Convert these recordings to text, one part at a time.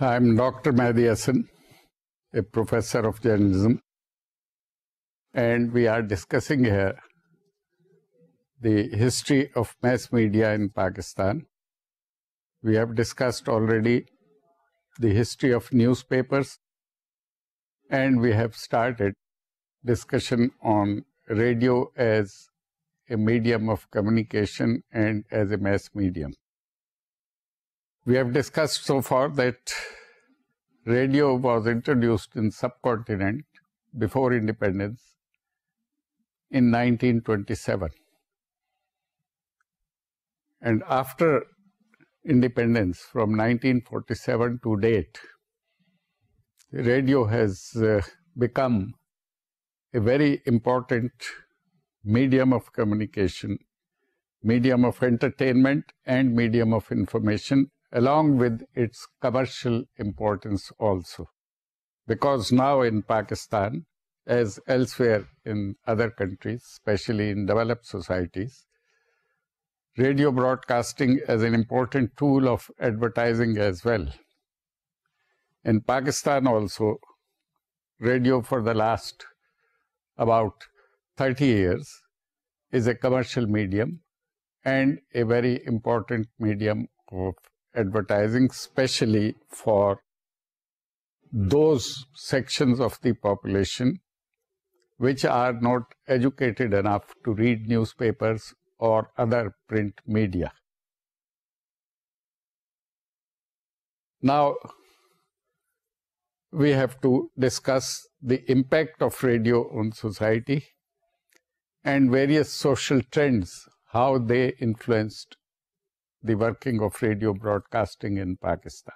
I'm Dr. Mehdi Hasan, a professor of journalism, and we are discussing here the history of mass media in Pakistan. We have discussed already the history of newspapers, and we have started discussion on radio as a medium of communication and as a mass medium. We have discussed so far that radio was introduced in subcontinent before independence in 1927. And after independence from 1947 to date, radio has become a very important medium of communication, medium of entertainment, and medium of information, along with its commercial importance also. Because now in Pakistan, as elsewhere in other countries, especially in developed societies, radio broadcasting is an important tool of advertising as well. In Pakistan also, radio for the last about 30 years is a commercial medium and a very important medium of advertising, especially for those sections of the population which are not educated enough to read newspapers or other print media. Now, we have to discuss the impact of radio on society and various social trends, how they influenced the working of radio broadcasting in Pakistan.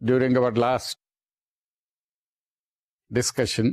during our last discussion,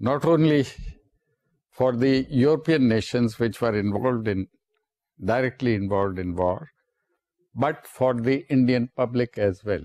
not only for the European nations which were directly involved in war, but for the Indian public as well.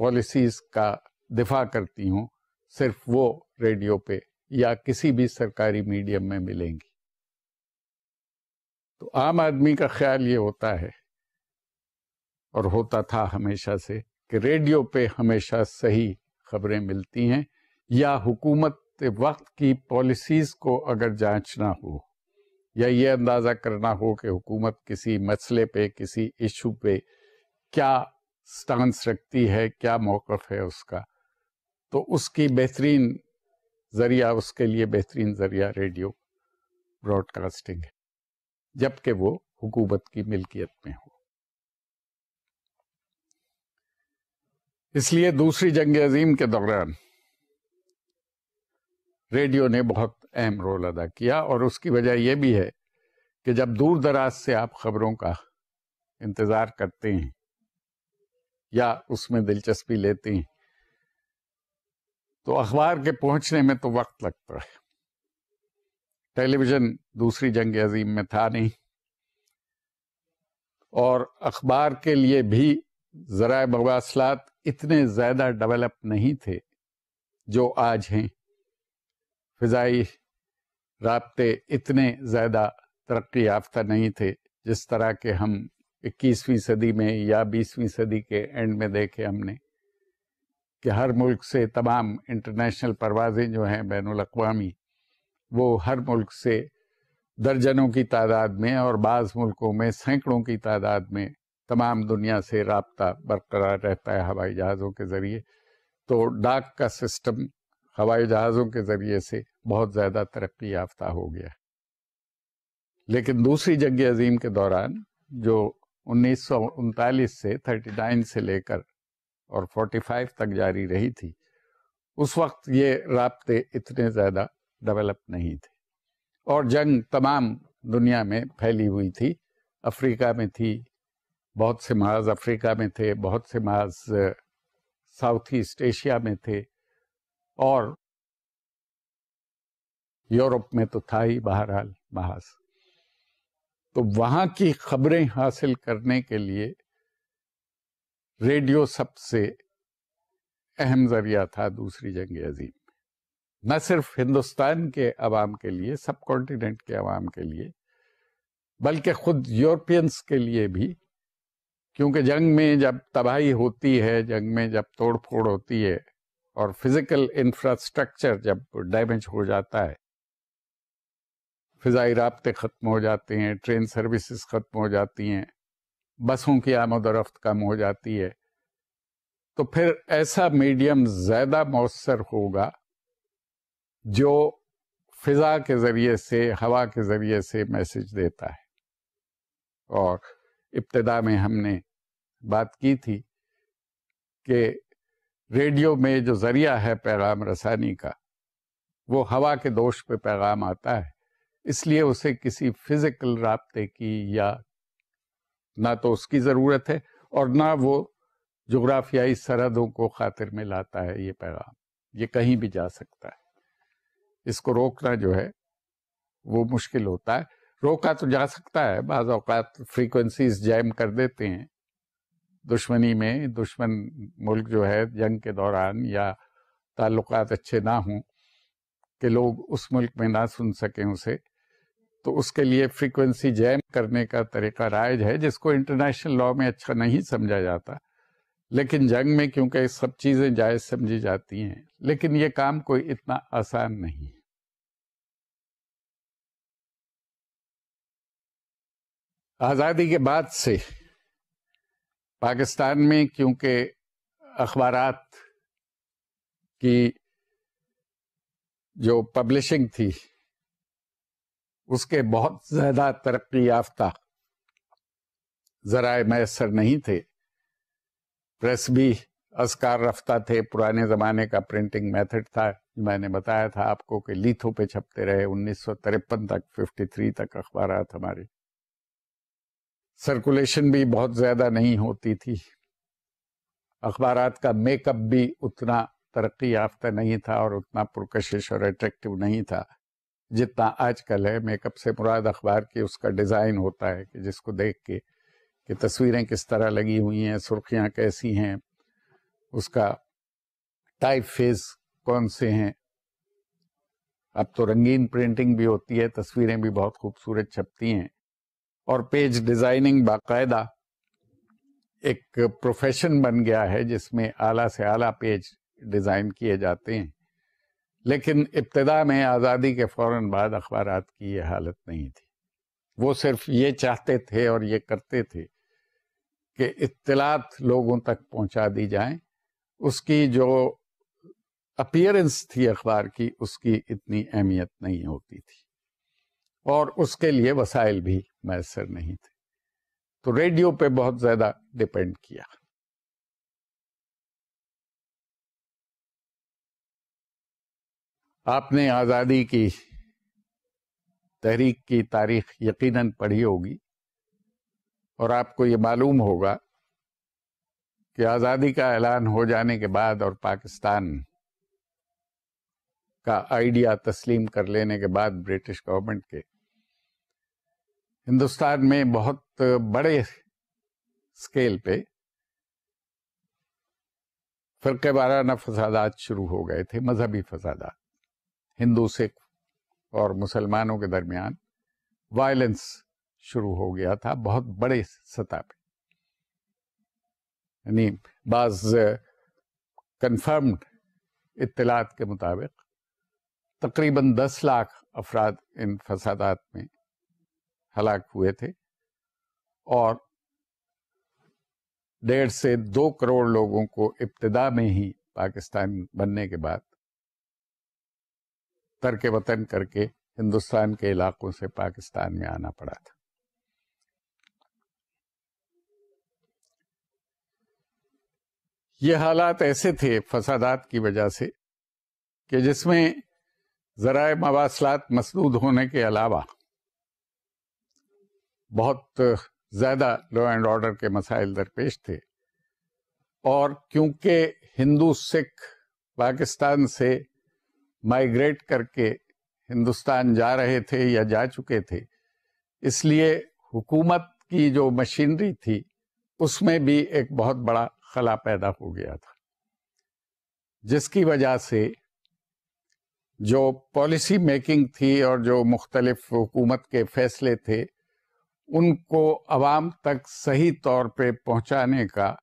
Policies کا دفاع کرتی ہوں صرف وہ radio پہ یا کسی بھی سرکاری میڈیم میں ملیں گی. تو عام آدمی کا خیال یہ ہوتا ہے اور ہوتا تھا ہمیشہ سے کہ ریڈیو پہ ہمیشہ صحیح خبریں ملتی ہیں، یا حکومت وقت کی پالیسیز کو اگر جانچنا ہو یا یہ اندازہ کرنا ہو کہ حکومت کسی مسئلے پہ، کسی ایشو پہ کیا سٹانس رکھتی ہے، کیا موقف ہے اس کا، تو اس کی بہترین ذریعہ، اس کے لیے بہترین ذریعہ ریڈیو براڈ کاسٹنگ ہے، جبکہ وہ حکومت کی ملکیت میں ہو. اس لیے دوسری جنگ عظیم کے دوران ریڈیو نے بہت اہم رول ادا کیا، اور اس کی وجہ یہ بھی ہے کہ جب دور دراز سے آپ خبروں کا انتظار کرتے ہیں یا اس میں دلچسپی لیتے ہیں تو اخبار کے پہنچنے میں تو وقت لگتا ہے. ٹیلی ویژن دوسری جنگ عظیم میں تھا نہیں، اور اخبار کے لیے بھی ذرائع مواصلات اتنے زیادہ ڈیولپ نہیں تھے جو آج ہیں. فضائی رابطے اتنے زیادہ ترقی یافتہ نہیں تھے جس طرح کہ ہم 21ویں صدی میں یا 20ویں صدی کے اینڈ میں دیکھے ہم نے کہ ہر ملک سے تمام انٹرنیشنل پروازیں جو ہیں بین الاقوامی، وہ ہر ملک سے درجنوں کی تعداد میں اور بعض ملکوں میں سینکڑوں کی تعداد میں تمام دنیا سے رابطہ برقرار رہتا ہے ہوائی جہازوں کے ذریعے. تو ڈاک کا سسٹم ہوائی جہازوں کے ذریعے سے بہت زیادہ ترقی یافتہ ہو گیا. لیکن دوسری جنگ عظیم کے دوران جو 1939 سے 39 سے لے کر اور 45 تک جاری رہی تھی، اس وقت یہ رابطے اتنے زیادہ ڈیولپ نہیں تھے، اور جنگ تمام دنیا میں پھیلی ہوئی تھی. افریقہ میں تھی، بہت سے محاذ افریقہ میں تھے، بہت سے محاذ ساؤتھ ایسٹ ایشیا میں تھے، اور یورپ میں تو تھا ہی بہرحال محاذ. تو وہاں کی خبریں حاصل کرنے کے لیے ریڈیو سب سے اہم ذریعہ تھا دوسری جنگ عظیم میں، نہ صرف ہندوستان کے عوام کے لیے، سب کانٹیننٹ کے عوام کے لیے، بلکہ خود یورپینس کے لیے بھی. کیونکہ جنگ میں جب تباہی ہوتی ہے، جنگ میں جب توڑ پھوڑ ہوتی ہے اور فزیکل انفراسٹرکچر جب ڈیمیج ہو جاتا ہے، فضائی رابطے ختم ہو جاتے ہیں، ٹرین سروسز ختم ہو جاتی ہیں، بسوں کی آمد و رفت کم ہو جاتی ہے، تو پھر ایسا میڈیم زیادہ مؤثر ہوگا جو فضا کے ذریعے سے، ہوا کے ذریعے سے میسج دیتا ہے. اور ابتدا میں ہم نے بات کی تھی کہ ریڈیو میں جو ذریعہ ہے پیغام رسانی کا، وہ ہوا کے دوش پہ پیغام آتا ہے، اس لیے اسے کسی فزیکل رابطے کی یا نہ تو اس کی ضرورت ہے، اور نہ وہ جغرافیائی سرحدوں کو خاطر میں لاتا ہے. یہ پیغام یہ کہیں بھی جا سکتا ہے، اس کو روکنا جو ہے وہ مشکل ہوتا ہے. روکا تو جا سکتا ہے، بعض اوقات فریکوینسیز جیم کر دیتے ہیں دشمنی میں، دشمن ملک جو ہے جنگ کے دوران یا تعلقات اچھے نہ ہوں کہ لوگ اس ملک میں نہ سن سکیں اسے، تو اس کے لیے فریکوینسی جیم کرنے کا طریقہ رائج ہے، جس کو انٹرنیشنل لاء میں اچھا نہیں سمجھا جاتا. لیکن جنگ میں کیونکہ سب چیزیں جائز سمجھی جاتی ہیں، لیکن یہ کام کوئی اتنا آسان نہیں ہے. آزادی کے بعد سے پاکستان میں کیونکہ اخبارات کی جو پبلشنگ تھی اس کے بہت زیادہ ترقی یافتہ ذرائع میسر نہیں تھے. پریس بھی ازکار رفتہ تھے، پرانے زمانے کا پرنٹنگ میتھڈ تھا. میں نے بتایا تھا آپ کو کہ لیتھوں پہ چھپتے رہے 1953 تک، 53 تک اخبارات ہمارے. سرکولیشن بھی بہت زیادہ نہیں ہوتی تھی، اخبارات کا میک اپ بھی اتنا ترقی یافتہ نہیں تھا اور اتنا پرکشش اور اٹریکٹیو نہیں تھا جتنا آج کل ہے. میک اپ سے مراد اخبار کی اس کا ڈیزائن ہوتا ہے کہ جس کو دیکھ کے کہ تصویریں کس طرح لگی ہوئی ہیں، سرخیاں کیسی ہیں، اس کا ٹائپ فیس کون سے ہیں. اب تو رنگین پرنٹنگ بھی ہوتی ہے، تصویریں بھی بہت خوبصورت چھپتی ہیں، اور پیج ڈیزائننگ باقاعدہ ایک پروفیشن بن گیا ہے جس میں اعلیٰ سے اعلیٰ پیج ڈیزائن کیے جاتے ہیں. لیکن ابتدا میں آزادی کے فوراً بعد اخبارات کی یہ حالت نہیں تھی. وہ صرف یہ چاہتے تھے اور یہ کرتے تھے کہ اطلاعات لوگوں تک پہنچا دی جائیں. اس کی جو اپیئرنس تھی اخبار کی، اس کی اتنی اہمیت نہیں ہوتی تھی، اور اس کے لیے وسائل بھی میسر نہیں تھے. تو ریڈیو پہ بہت زیادہ ڈپینڈ کیا. آپ نے آزادی کی تحریک کی تاریخ یقیناً پڑھی ہوگی، اور آپ کو یہ معلوم ہوگا کہ آزادی کا اعلان ہو جانے کے بعد اور پاکستان کا آئیڈیا تسلیم کر لینے کے بعد برٹش گورنمنٹ کے، ہندوستان میں بہت بڑے اسکیل پہ فرقے وارانہ فسادات شروع ہو گئے تھے. مذہبی فسادات، ہندو سکھ اور مسلمانوں کے درمیان وائلنس شروع ہو گیا تھا بہت بڑے سطح پہ. یعنی بعض کنفرمڈ اطلاعات کے مطابق تقریباً 10 لاکھ افراد ان فسادات میں ہلاک ہوئے تھے، اور 1.5 سے 2 کروڑ لوگوں کو ابتدا میں ہی پاکستان بننے کے بعد ترک وطن کر کے ہندوستان کے علاقوں سے پاکستان میں آنا پڑا تھا. یہ حالات ایسے تھے فسادات کی وجہ سے کہ جس میں ذرائع مواصلات مسدود ہونے کے علاوہ بہت زیادہ لا اینڈ آرڈر کے مسائل درپیش تھے. اور کیونکہ ہندو سکھ پاکستان سے مائیگریٹ کر کے ہندوستان جا رہے تھے یا جا چکے تھے، اس لیے حکومت کی جو مشینری تھی اس میں بھی ایک بہت بڑا خلا پیدا ہو گیا تھا، جس کی وجہ سے جو پالیسی میکنگ تھی اور جو مختلف حکومت کے فیصلے تھے ان کو عوام تک صحیح طور پہ پہنچانے کا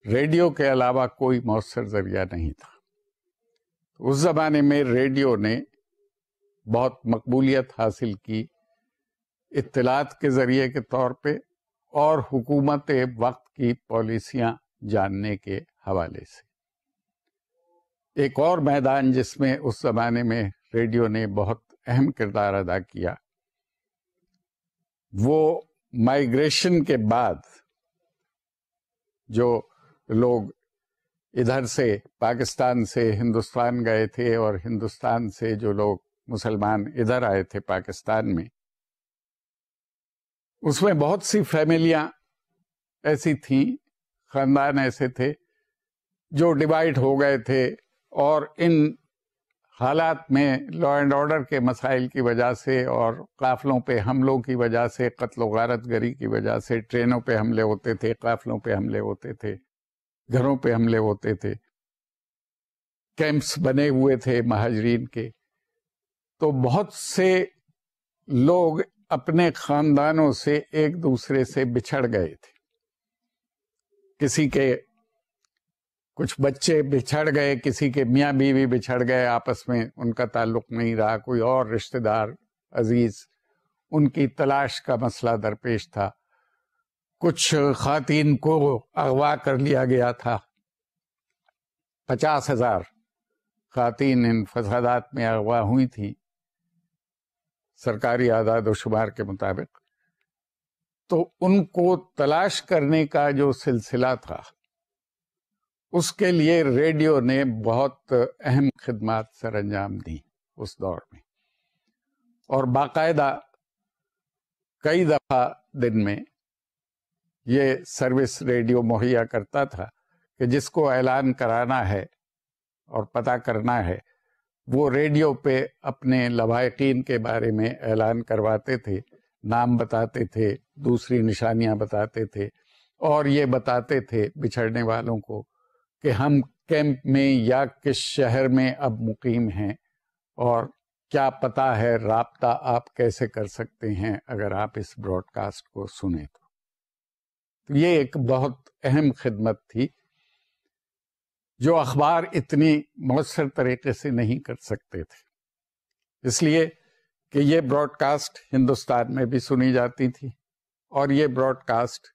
ریڈیو کے علاوہ کوئی مؤثر ذریعہ نہیں تھا. اس زمانے میں ریڈیو نے بہت مقبولیت حاصل کی اطلاعات کے ذریعے کے طور پہ اور حکومت وقت کی پالیسیاں جاننے کے حوالے سے. ایک اور میدان جس میں اس زمانے میں ریڈیو نے بہت اہم کردار ادا کیا، وہ مائیگریشن کے بعد جو لوگ ادھر سے پاکستان سے ہندوستان گئے تھے اور ہندوستان سے جو لوگ مسلمان ادھر آئے تھے پاکستان میں، اس میں بہت سی فیملیاں ایسی تھیں، خاندان ایسے تھے جو ڈیوائڈ ہو گئے تھے، اور ان حالات میں لا اینڈ آرڈر کے مسائل کی وجہ سے اور قافلوں پہ حملوں کی وجہ سے، قتل و غارت گری کی وجہ سے ٹرینوں پہ حملے ہوتے تھے، قافلوں پہ حملے ہوتے تھے، گھروں پہ حملے ہوتے تھے، کیمپس بنے ہوئے تھے مہاجرین کے. تو بہت سے لوگ اپنے خاندانوں سے ایک دوسرے سے بچھڑ گئے تھے. کسی کے کچھ بچے بچھڑ گئے، کسی کے میاں بیوی بچھڑ گئے، آپس میں ان کا تعلق نہیں رہا، کوئی اور رشتہ دار عزیز، ان کی تلاش کا مسئلہ درپیش تھا. کچھ خواتین کو اغوا کر لیا گیا تھا. 50,000 خواتین ان فسادات میں اغوا ہوئی تھیں سرکاری اعداد و شمار کے مطابق. تو ان کو تلاش کرنے کا جو سلسلہ تھا اس کے لیے ریڈیو نے بہت اہم خدمات سر انجام دی اس دور میں، اور باقاعدہ کئی دفعہ دن میں یہ سروس ریڈیو مہیا کرتا تھا کہ جس کو اعلان کرانا ہے اور پتہ کرنا ہے وہ ریڈیو پہ اپنے لواحقین کے بارے میں اعلان کرواتے تھے، نام بتاتے تھے، دوسری نشانیاں بتاتے تھے، اور یہ بتاتے تھے بچھڑنے والوں کو کہ ہم کیمپ میں یا کس شہر میں اب مقیم ہیں اور کیا پتہ ہے رابطہ آپ کیسے کر سکتے ہیں اگر آپ اس براڈ کاسٹ کو سنیں تو یہ ایک بہت اہم خدمت تھی جو اخبار اتنی مؤثر طریقے سے نہیں کر سکتے تھے، اس لیے کہ یہ براڈ کاسٹ ہندوستان میں بھی سنی جاتی تھی اور یہ براڈ کاسٹ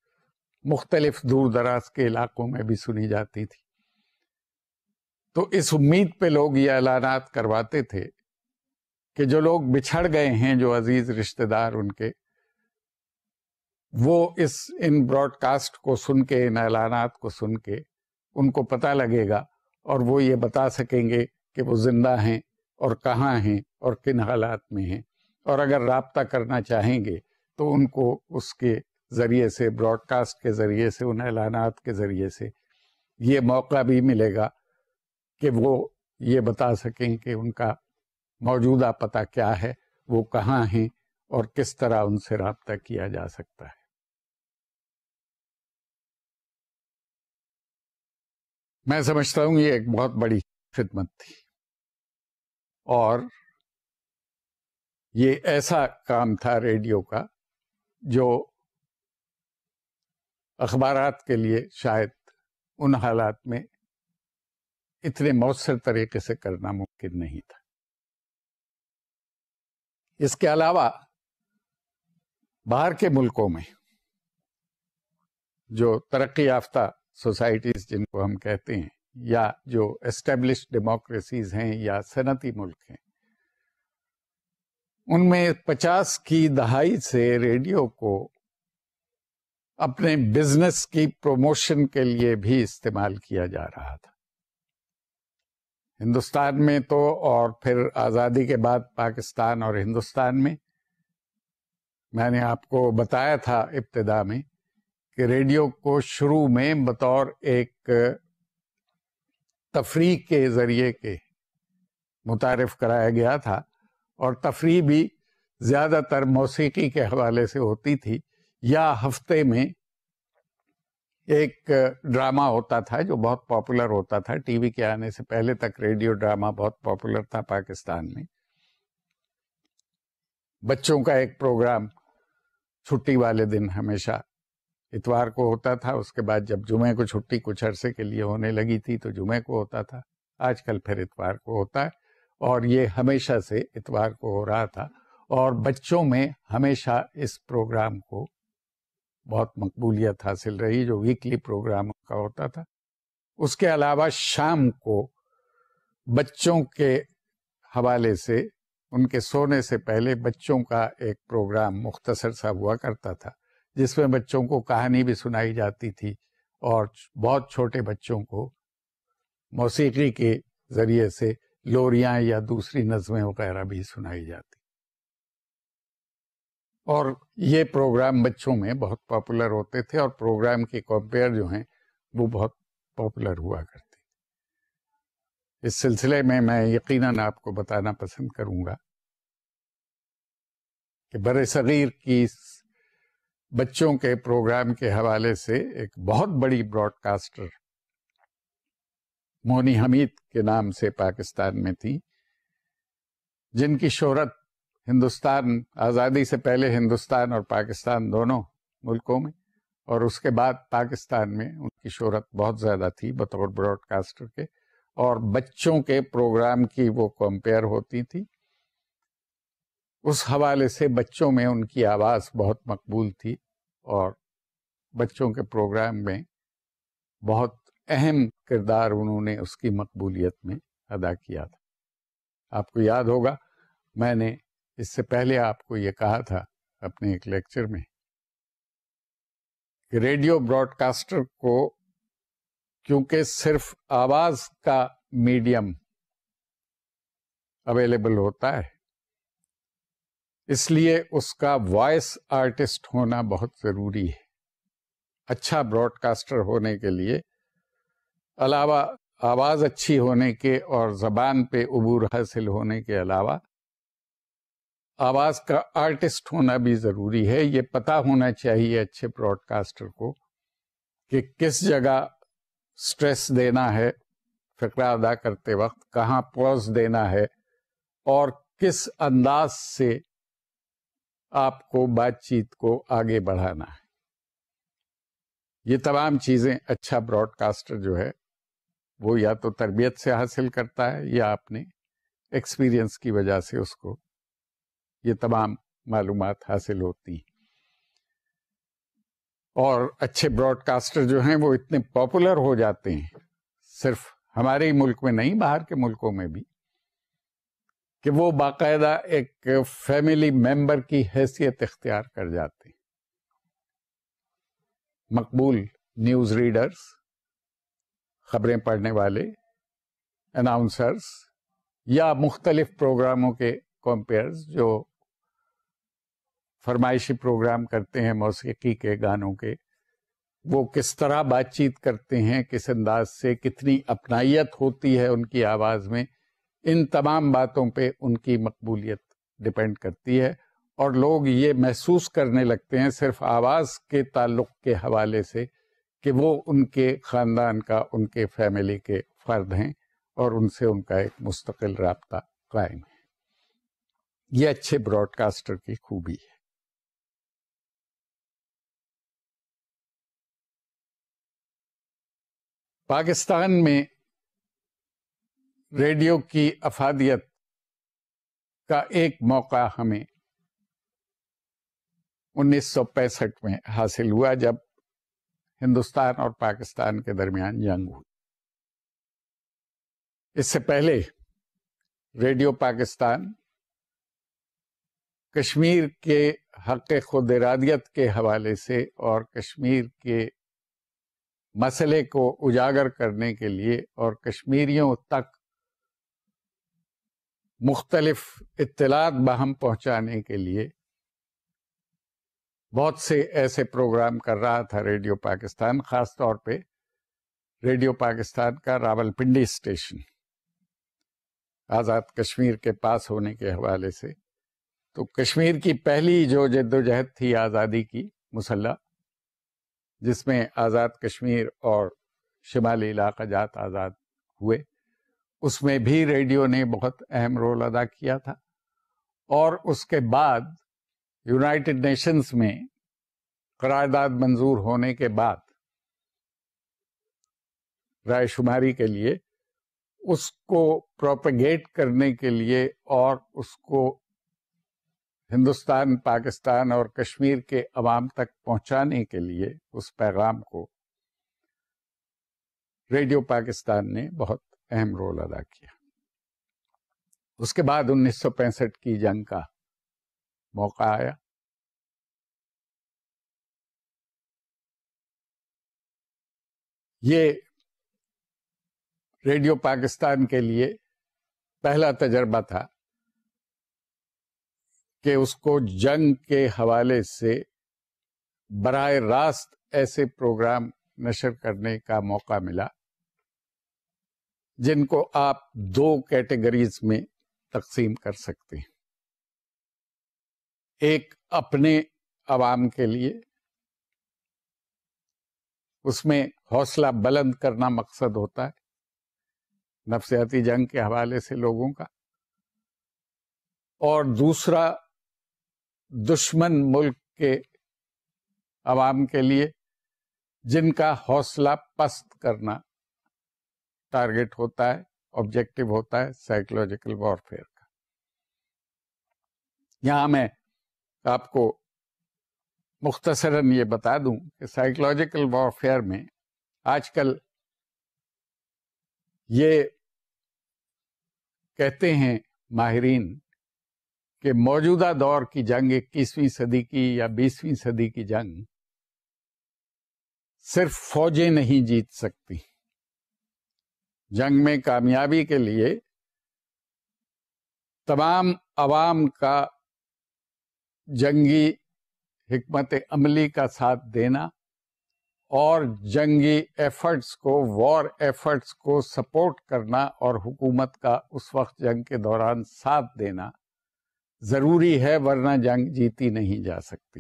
مختلف دور دراز کے علاقوں میں بھی سنی جاتی تھی۔ تو اس امید پہ لوگ یہ اعلانات کرواتے تھے کہ جو لوگ بچھڑ گئے ہیں، جو عزیز رشتہ دار ان کے، وہ ان براڈ کاسٹ کو سن کے، ان اعلانات کو سن کے ان کو پتہ لگے گا اور وہ یہ بتا سکیں گے کہ وہ زندہ ہیں اور کہاں ہیں اور کن حالات میں ہیں، اور اگر رابطہ کرنا چاہیں گے تو ان کو اس کے ذریعے سے، براڈ کاسٹ کے ذریعے سے، ان اعلانات کے ذریعے سے یہ موقع بھی ملے گا کہ وہ یہ بتا سکیں کہ ان کا موجودہ پتہ کیا ہے، وہ کہاں ہیں اور کس طرح ان سے رابطہ کیا جا سکتا ہے۔ میں سمجھتا ہوں یہ ایک بہت بڑی خدمت تھی اور یہ ایسا کام تھا ریڈیو کا جو اخبارات کے لیے شاید ان حالات میں اتنے مؤثر طریقے سے کرنا ممکن نہیں تھا۔ اس کے علاوہ باہر کے ملکوں میں جو ترقی یافتہ سوسائٹیز جن کو ہم کہتے ہیں، یا جو اسٹیبلشڈ ڈیموکریسیز ہیں یا صنعتی ملک ہیں، ان میں 50 کی دہائی سے ریڈیو کو اپنے بزنس کی پروموشن کے لیے بھی استعمال کیا جا رہا تھا۔ ہندوستان میں تو، اور پھر آزادی کے بعد پاکستان اور ہندوستان میں نے آپ کو بتایا تھا ابتدا میں کہ ریڈیو کو شروع میں بطور ایک تفریح کے ذریعے کے متعارف کرایا گیا تھا، اور تفریح بھی زیادہ تر موسیقی کے حوالے سے ہوتی تھی، یا ہفتے میں ایک ڈرامہ ہوتا تھا جو بہت پاپولر ہوتا تھا۔ ٹی وی کے آنے سے پہلے تک ریڈیو ڈرامہ بہت پاپولر تھا پاکستان میں۔ بچوں کا ایک پروگرام چھٹی والے دن ہمیشہ اتوار کو ہوتا تھا، اس کے بعد جب جمعے کو چھٹی کچھ عرصے کے لیے ہونے لگی تھی تو جمعے کو ہوتا تھا، آج کل پھر اتوار کو ہوتا ہے، اور یہ ہمیشہ سے اتوار کو ہو رہا تھا، اور بچوں میں ہمیشہ اس پروگرام کو بہت مقبولیت حاصل رہی جو ویکلی پروگرام کا ہوتا تھا۔ اس کے علاوہ شام کو بچوں کے حوالے سے، ان کے سونے سے پہلے بچوں کا ایک پروگرام مختصر سا ہوا کرتا تھا جس میں بچوں کو کہانی بھی سنائی جاتی تھی اور بہت چھوٹے بچوں کو موسیقی کے ذریعے سے لوریاں یا دوسری نظمیں وغیرہ بھی سنائی جاتی، اور یہ پروگرام بچوں میں بہت پاپولر ہوتے تھے، اور پروگرام کے کمپیئر جو ہیں وہ بہت پاپولر ہوا کرتے۔ اس سلسلے میں یقیناً آپ کو بتانا پسند کروں گا کہ بر صغیر کی بچوں کے پروگرام کے حوالے سے ایک بہت بڑی براڈ کاسٹر مونی حمید کے نام سے پاکستان میں تھی، جن کی شہرت ہندوستان، آزادی سے پہلے ہندوستان اور پاکستان دونوں ملکوں میں، اور اس کے بعد پاکستان میں ان کی شہرت بہت زیادہ تھی بطور براڈ کاسٹر کے، اور بچوں کے پروگرام کی وہ کمپیئر ہوتی تھی۔ اس حوالے سے بچوں میں ان کی آواز بہت مقبول تھی، اور بچوں کے پروگرام میں بہت اہم کردار انہوں نے اس کی مقبولیت میں ادا کیا تھا۔ آپ کو یاد ہوگا میں نے اس سے پہلے آپ کو یہ کہا تھا اپنے ایک لیکچر میں کہ ریڈیو براڈ کاسٹر کو کیونکہ صرف آواز کا میڈیم اویلیبل ہوتا ہے، اس لیے اس کا وائس آرٹسٹ ہونا بہت ضروری ہے۔ اچھا براڈ کاسٹر ہونے کے لیے علاوہ آواز اچھی ہونے کے اور زبان پہ عبور حاصل ہونے کے علاوہ آواز کا آرٹسٹ ہونا بھی ضروری ہے۔ یہ پتہ ہونا چاہیے اچھے براڈ کاسٹر کو کہ کس جگہ سٹریس دینا ہے فقرہ ادا کرتے وقت، کہاں پوز دینا ہے، اور کس انداز سے آپ کو بات چیت کو آگے بڑھانا ہے. یہ تمام چیزیں اچھا براڈ کاسٹر جو ہے وہ یا تو تربیت سے حاصل کرتا ہے یا اپنے ایکسپیرئنس کی وجہ سے اس کو یہ تمام معلومات حاصل ہوتی ہیں. اور اچھے براڈ کاسٹر جو ہیں وہ اتنے پاپولر ہو جاتے ہیں، صرف ہمارے ہی ملک میں نہیں، باہر کے ملکوں میں بھی، کہ وہ باقاعدہ ایک فیملی ممبر کی حیثیت اختیار کر جاتے ہیں. مقبول نیوز ریڈرز، خبریں پڑھنے والے، اناؤنسرز، یا مختلف پروگراموں کے کمپیئرز جو فرمائشی پروگرام کرتے ہیں موسیقی کے، گانوں کے، وہ کس طرح بات چیت کرتے ہیں، کس انداز سے، کتنی اپنائیت ہوتی ہے ان کی آواز میں، ان تمام باتوں پہ ان کی مقبولیت ڈپینڈ کرتی ہے. اور لوگ یہ محسوس کرنے لگتے ہیں صرف آواز کے تعلق کے حوالے سے کہ وہ ان کے خاندان کا، ان کے فیملی کے فرد ہیں اور ان سے ان کا ایک مستقل رابطہ قائم ہے. یہ اچھے براڈ کاسٹر کی خوبی ہے. پاکستان میں ریڈیو کی افادیت کا ایک موقع ہمیں 1965 میں حاصل ہوا، جب ہندوستان اور پاکستان کے درمیان جنگ ہوئی. اس سے پہلے ریڈیو پاکستان کشمیر کے حق خود ارادیت کے حوالے سے اور کشمیر کے مسئلے کو اجاگر کرنے کے لیے اور کشمیریوں تک مختلف اطلاعات باہم پہنچانے کے لیے بہت سے ایسے پروگرام کر رہا تھا ریڈیو پاکستان، خاص طور پہ ریڈیو پاکستان کا راولپنڈی اسٹیشن آزاد کشمیر کے پاس ہونے کے حوالے سے. تو کشمیر کی پہلی جو جدوجہد تھی آزادی کی مسلح، جس میں آزاد کشمیر اور شمالی علاقہ جات آزاد ہوئے، اس میں بھی ریڈیو نے بہت اہم رول ادا کیا تھا. اور اس کے بعد یونائٹڈ نیشنز میں قرارداد منظور ہونے کے بعد رائے شماری کے لیے اس کو پروپیگیٹ کرنے کے لیے اور اس کو ہندوستان، پاکستان اور کشمیر کے عوام تک پہنچانے کے لیے اس پیغام کو ریڈیو پاکستان نے بہت اہم رول ادا کیا. اس کے بعد 1965 کی جنگ کا موقع آیا. یہ ریڈیو پاکستان کے لیے پہلا تجربہ تھا کہ اس کو جنگ کے حوالے سے براہ راست ایسے پروگرام نشر کرنے کا موقع ملا جن کو آپ دو کیٹیگریز میں تقسیم کر سکتے ہیں. ایک اپنے عوام کے لیے، اس میں حوصلہ بلند کرنا مقصد ہوتا ہے نفسیاتی جنگ کے حوالے سے لوگوں کا، اور دوسرا دشمن ملک کے عوام کے لیے جن کا حوصلہ پست کرنا ٹارگٹ ہوتا ہے، آبجیکٹو ہوتا ہے سائیکولوجیکل وارفیئر کا. یہاں میں آپ کو مختصراً یہ بتا دوں کہ سائیکولوجیکل وارفیئر میں آج کل یہ کہتے ہیں ماہرین کہ موجودہ دور کی جنگ 21ویں صدی کی یا 20ویں صدی کی جنگ صرف فوجیں نہیں جیت سکتی. جنگ میں کامیابی کے لیے تمام عوام کا جنگی حکمت عملی کا ساتھ دینا اور جنگی ایفرٹس کو، وار ایفرٹس کو سپورٹ کرنا اور حکومت کا اس وقت جنگ کے دوران ساتھ دینا ضروری ہے، ورنہ جنگ جیتی نہیں جا سکتی.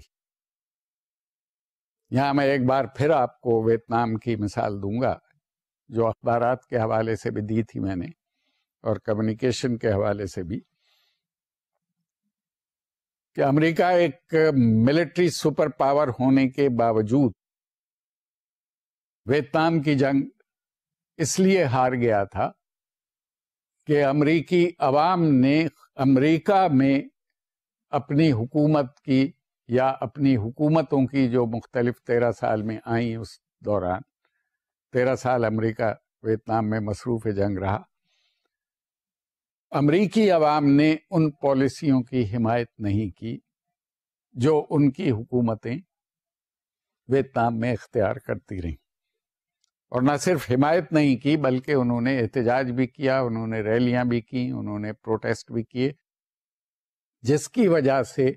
یہاں میں ایک بار پھر آپ کو ویتنام کی مثال دوں گا، جو اخبارات کے حوالے سے بھی دی تھی میں نے اور کمیونیکیشن کے حوالے سے بھی، کہ امریکہ ایک ملٹری سپر پاور ہونے کے باوجود ویتنام کی جنگ اس لیے ہار گیا تھا کہ امریکی عوام نے امریکہ میں اپنی حکومت کی یا اپنی حکومتوں کی جو مختلف 13 سال میں آئیں، اس دوران 13 سال امریکہ ویتنام میں مصروف جنگ رہا، امریکی عوام نے ان پالیسیوں کی حمایت نہیں کی جو ان کی حکومتیں ویتنام میں اختیار کرتی رہیں، اور نہ صرف حمایت نہیں کی بلکہ انہوں نے احتجاج بھی کیا، انہوں نے ریلیاں بھی کی، انہوں نے پروٹیسٹ بھی کیے، جس کی وجہ سے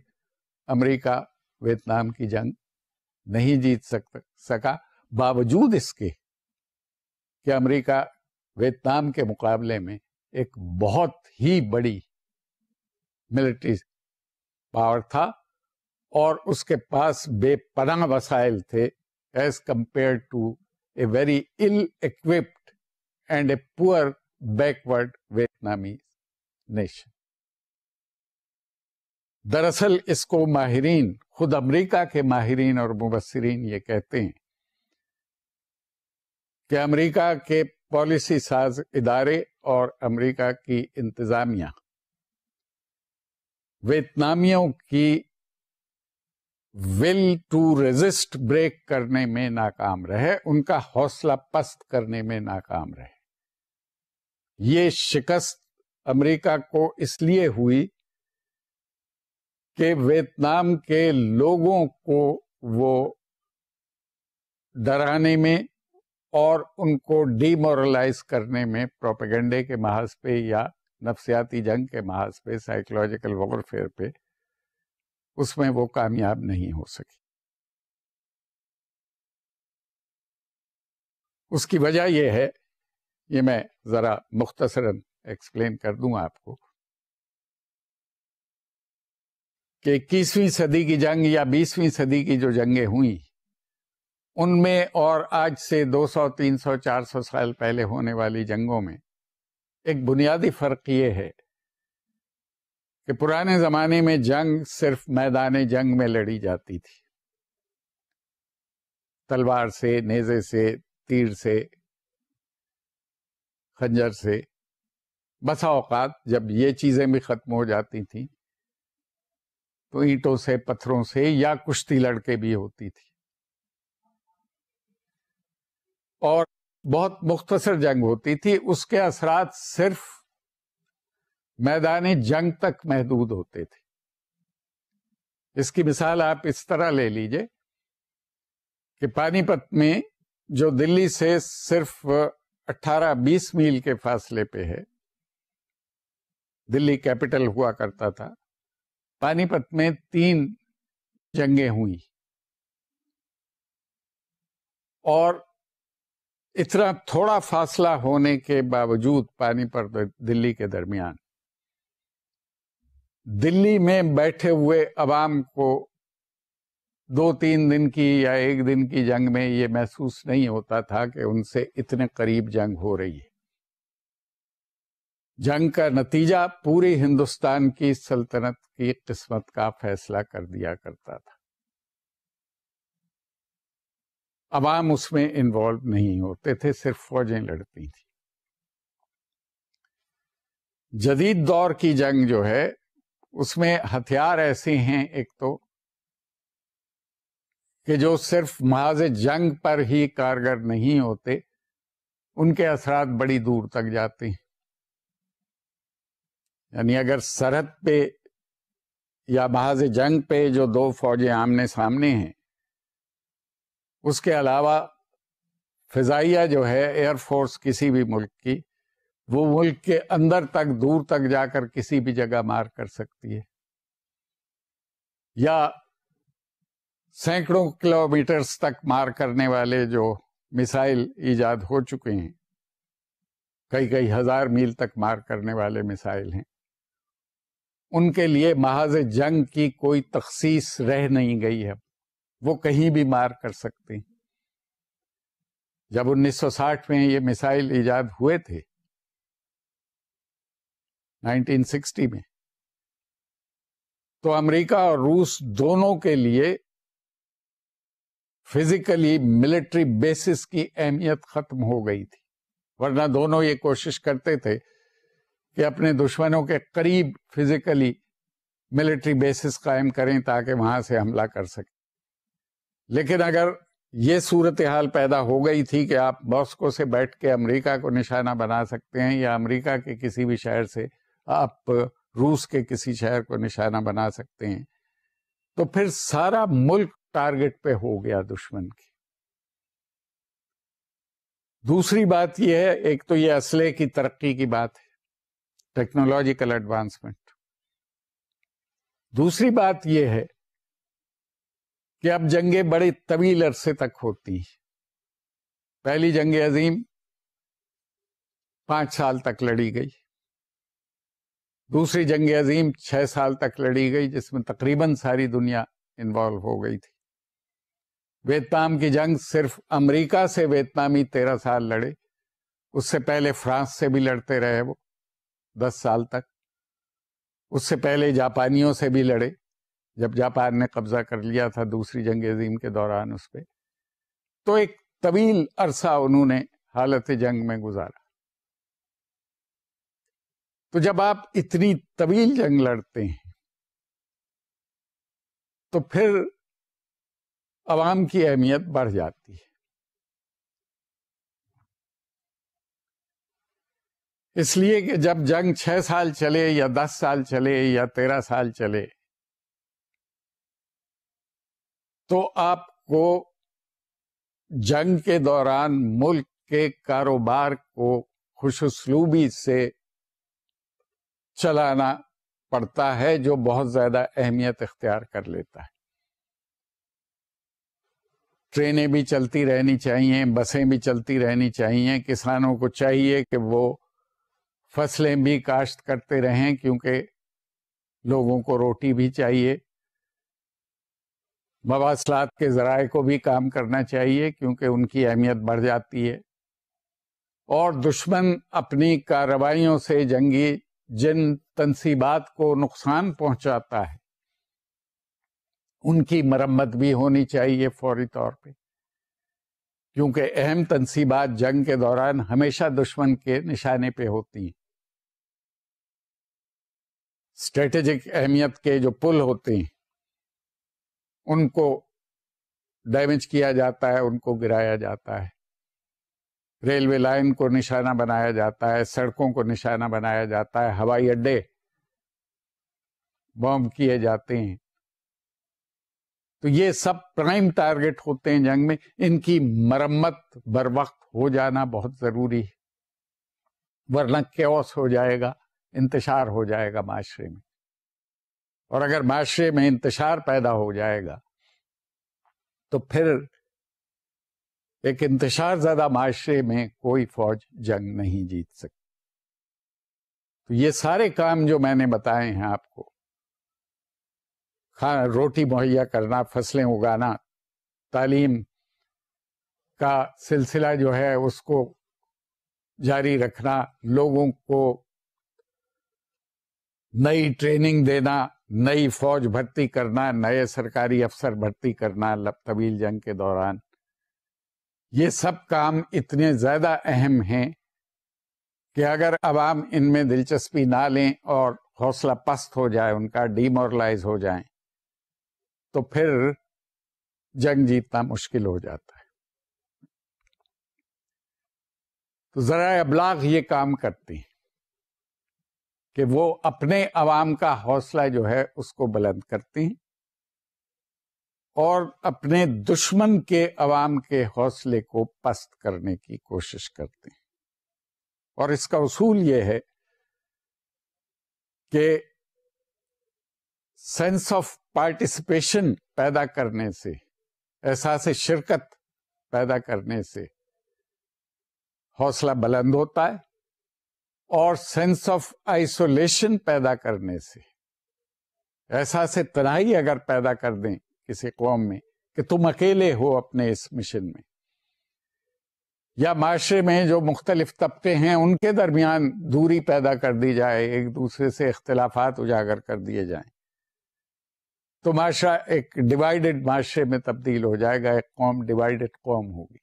امریکہ ویتنام کی جنگ نہیں جیت سکا، باوجود اس کے کہ امریکہ ویتنام کے مقابلے میں ایک بہت ہی بڑی ملٹری پاور تھا اور اس کے پاس بے پناہ وسائل تھے as compared to a very ill equipped and a poor backward Vietnamese nation. دراصل اس کو ماہرین، خود امریکہ کے ماہرین اور مبصرین یہ کہتے ہیں کہ امریکہ کے پالیسی ساز ادارے اور امریکہ کی انتظامیہ ویتنامیوں کی ول ٹو ریزسٹ بریک کرنے میں ناکام رہے، ان کا حوصلہ پست کرنے میں ناکام رہے۔ یہ شکست امریکہ کو اس لیے ہوئی کہ ویتنام کے لوگوں کو وہ ڈرانے میں اور ان کو ڈی مورلائز کرنے میں پروپیگنڈے کے محاذ پہ یا نفسیاتی جنگ کے محاذ پہ، سائیکولوجیکل وارفیئر پہ، اس میں وہ کامیاب نہیں ہو سکی۔ اس کی وجہ یہ ہے، یہ میں ذرا مختصراً ایکسپلین کر دوں آپ کو، کہ 21ویں صدی کی جنگ یا 20ویں صدی کی جو جنگیں ہوئیں، ان میں اور آج سے 200 300 400 سال پہلے ہونے والی جنگوں میں ایک بنیادی فرق یہ ہے کہ پرانے زمانے میں جنگ صرف میدان جنگ میں لڑی جاتی تھی، تلوار سے، نیزے سے، تیر سے، خنجر سے۔ بسا اوقات جب یہ چیزیں بھی ختم ہو جاتی تھیں تو اینٹوں سے، پتھروں سے یا کشتی لڑ کے بھی ہوتی تھی، اور بہت مختصر جنگ ہوتی تھی۔ اس کے اثرات صرف میدان جنگ تک محدود ہوتے تھے۔ اس کی مثال آپ اس طرح لے لیجئے کہ پانی پت میں، جو دلی سے صرف 18-20 میل کے فاصلے پہ ہے، دلی کیپٹل ہوا کرتا تھا، پانی پت میں 3 جنگیں ہوئی، اور اتنا تھوڑا فاصلہ ہونے کے باوجود پانی پت دلی کے درمیان، دلی میں بیٹھے ہوئے عوام کو 2-3 دن کی یا 1 دن کی جنگ میں یہ محسوس نہیں ہوتا تھا کہ ان سے اتنے قریب جنگ ہو رہی ہے۔ جنگ کا نتیجہ پوری ہندوستان کی سلطنت کی قسمت کا فیصلہ کر دیا کرتا تھا۔ عوام اس میں انوالو نہیں ہوتے تھے، صرف فوجیں لڑتی تھیں۔ جدید دور کی جنگ جو ہے، اس میں ہتھیار ایسے ہیں ایک تو کہ جو صرف محاذ جنگ پر ہی کارگر نہیں ہوتے، ان کے اثرات بڑی دور تک جاتے ہیں۔ یعنی اگر سرحد پہ یا محاذ جنگ پہ جو 2 فوجیں آمنے سامنے ہیں، اس کے علاوہ فضائیہ جو ہے، ایئر فورس کسی بھی ملک کی، وہ ملک کے اندر تک، دور تک جا کر کسی بھی جگہ مار کر سکتی ہے، یا سینکڑوں کلومیٹرز تک مار کرنے والے جو میزائل ایجاد ہو چکے ہیں، کئی ہزار میل تک مار کرنے والے میزائل ہیں، ان کے لیے محاذ جنگ کی کوئی تخصیص رہ نہیں گئی ہے۔ وہ کہیں بھی مار کر سکتے ہیں. جب 1960 میں یہ میسائل ایجاد ہوئے تھے 1960 میں، تو امریکہ اور روس دونوں کے لیے فزیکلی ملٹری بیسز کی اہمیت ختم ہو گئی تھی، ورنہ دونوں یہ کوشش کرتے تھے کہ اپنے دشمنوں کے قریب فزیکلی ملٹری بیسز قائم کریں تاکہ وہاں سے حملہ کر سکیں. لیکن اگر یہ صورتحال پیدا ہو گئی تھی کہ آپ ماسکو سے بیٹھ کے امریکہ کو نشانہ بنا سکتے ہیں یا امریکہ کے کسی بھی شہر سے آپ روس کے کسی شہر کو نشانہ بنا سکتے ہیں، تو پھر سارا ملک ٹارگٹ پہ ہو گیا دشمن کی. دوسری بات یہ ہے، ایک تو یہ اسلحے کی ترقی کی بات ہے، ٹیکنالوجیکل ایڈوانسمنٹ. دوسری بات یہ ہے کہ اب جنگیں بڑے طویل عرصے تک ہوتی ہیں. پہلی جنگ عظیم 5 سال تک لڑی گئی، دوسری جنگ عظیم 6 سال تک لڑی گئی جس میں تقریباً ساری دنیا انوالو ہو گئی تھی. ویتنام کی جنگ صرف امریکہ سے ویتنامی 13 سال لڑے، اس سے پہلے فرانس سے بھی لڑتے رہے وہ 10 سال تک، اس سے پہلے جاپانیوں سے بھی لڑے جب جاپان نے قبضہ کر لیا تھا دوسری جنگ عظیم کے دوران اس پہ. تو ایک طویل عرصہ انہوں نے حالت جنگ میں گزارا. تو جب آپ اتنی طویل جنگ لڑتے ہیں تو پھر عوام کی اہمیت بڑھ جاتی ہے. اس لیے کہ جب جنگ 6 سال چلے یا 10 سال چلے یا 13 سال چلے تو آپ کو جنگ کے دوران ملک کے کاروبار کو خوش اسلوبی سے چلانا پڑتا ہے، جو بہت زیادہ اہمیت اختیار کر لیتا ہے. ٹرینیں بھی چلتی رہنی چاہیے، بسیں بھی چلتی رہنی چاہیے، کسانوں کو چاہیے کہ وہ فصلیں بھی کاشت کرتے رہیں کیونکہ لوگوں کو روٹی بھی چاہیے. مواصلات کے ذرائع کو بھی کام کرنا چاہیے کیونکہ ان کی اہمیت بڑھ جاتی ہے. اور دشمن اپنی کارروائیوں سے جنگی جن تنصیبات کو نقصان پہنچاتا ہے ان کی مرمت بھی ہونی چاہیے فوری طور پہ، کیونکہ اہم تنصیبات جنگ کے دوران ہمیشہ دشمن کے نشانے پہ ہوتی ہیں. اسٹریٹجک اہمیت کے جو پل ہوتے ہیں ان کو ڈیمیج کیا جاتا ہے، ان کو گرایا جاتا ہے، ریلوے لائن کو نشانہ بنایا جاتا ہے، سڑکوں کو نشانہ بنایا جاتا ہے، ہوائی اڈے بومب کیے جاتے ہیں. تو یہ سب پرائم ٹارگٹ ہوتے ہیں جنگ میں. ان کی مرمت بر وقت ہو جانا بہت ضروری ہے، ورنہ کیوس ہو جائے گا، انتشار ہو جائے گا معاشرے میں. اور اگر معاشرے میں انتشار پیدا ہو جائے گا تو پھر ایک انتشار زدہ معاشرے میں کوئی فوج جنگ نہیں جیت سکتی. تو یہ سارے کام جو میں نے بتائے ہیں آپ کو، روٹی مہیا کرنا، فصلیں اگانا، تعلیم کا سلسلہ جو ہے اس کو جاری رکھنا، لوگوں کو نئی ٹریننگ دینا، نئی فوج بھرتی کرنا، نئے سرکاری افسر بھرتی کرنا طویل جنگ کے دوران، یہ سب کام اتنے زیادہ اہم ہیں کہ اگر عوام ان میں دلچسپی نہ لیں اور حوصلہ پست ہو جائے، ان کا ڈی مورلائز ہو جائیں، تو پھر جنگ جیتنا مشکل ہو جاتا ہے. تو ذرائع ابلاغ یہ کام کرتے ہیں کہ وہ اپنے عوام کا حوصلہ جو ہے اس کو بلند کرتے ہیں اور اپنے دشمن کے عوام کے حوصلے کو پست کرنے کی کوشش کرتے ہیں. اور اس کا اصول یہ ہے کہ سینس آف پارٹیسپیشن پیدا کرنے سے، احساس شرکت پیدا کرنے سے حوصلہ بلند ہوتا ہے، اور سینس آف آئسولیشن پیدا کرنے سے، احساس تنہائی اگر پیدا کر دیں کسی قوم میں کہ تم اکیلے ہو اپنے اس مشن میں، یا معاشرے میں جو مختلف طبقے ہیں ان کے درمیان دوری پیدا کر دی جائے، ایک دوسرے سے اختلافات اجاگر کر دیے جائیں، تو معاشرہ ایک ڈیوائیڈڈ معاشرے میں تبدیل ہو جائے گا، ایک قوم ڈیوائیڈڈ قوم ہوگی،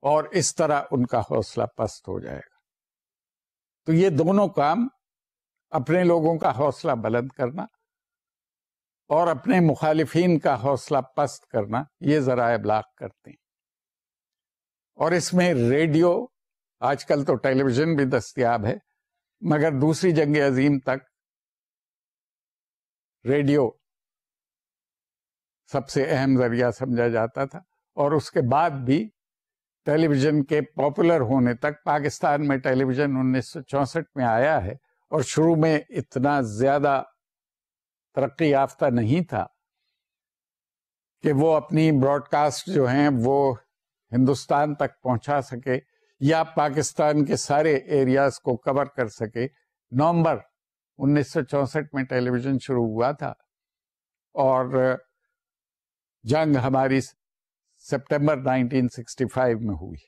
اور اس طرح ان کا حوصلہ پست ہو جائے گا۔ تو یہ دونوں کام، اپنے لوگوں کا حوصلہ بلند کرنا اور اپنے مخالفین کا حوصلہ پست کرنا، یہ ذرائع ابلاغ کرتے ہیں۔ اور اس میں ریڈیو، آج کل تو ٹیلی ویژن بھی دستیاب ہے، مگر دوسری جنگ عظیم تک ریڈیو سب سے اہم ذریعہ سمجھا جاتا تھا، اور اس کے بعد بھی ٹیلی ویژن کے پاپولر ہونے تک، پاکستان میں ٹیلی ویژن 1964 میں آیا ہے، اور شروع میں اتنا زیادہ ترقی یافتہ نہیں تھا کہ وہ اپنی براڈ کاسٹ جو ہیں وہ ہندوستان تک پہنچا سکے یا پاکستان کے سارے ایریاز کو کور کر سکے۔ نومبر 1964 میں ٹیلی ویژن شروع ہوا تھا، اور جنگ ہماری سپٹمبر 1965 میں ہوئی،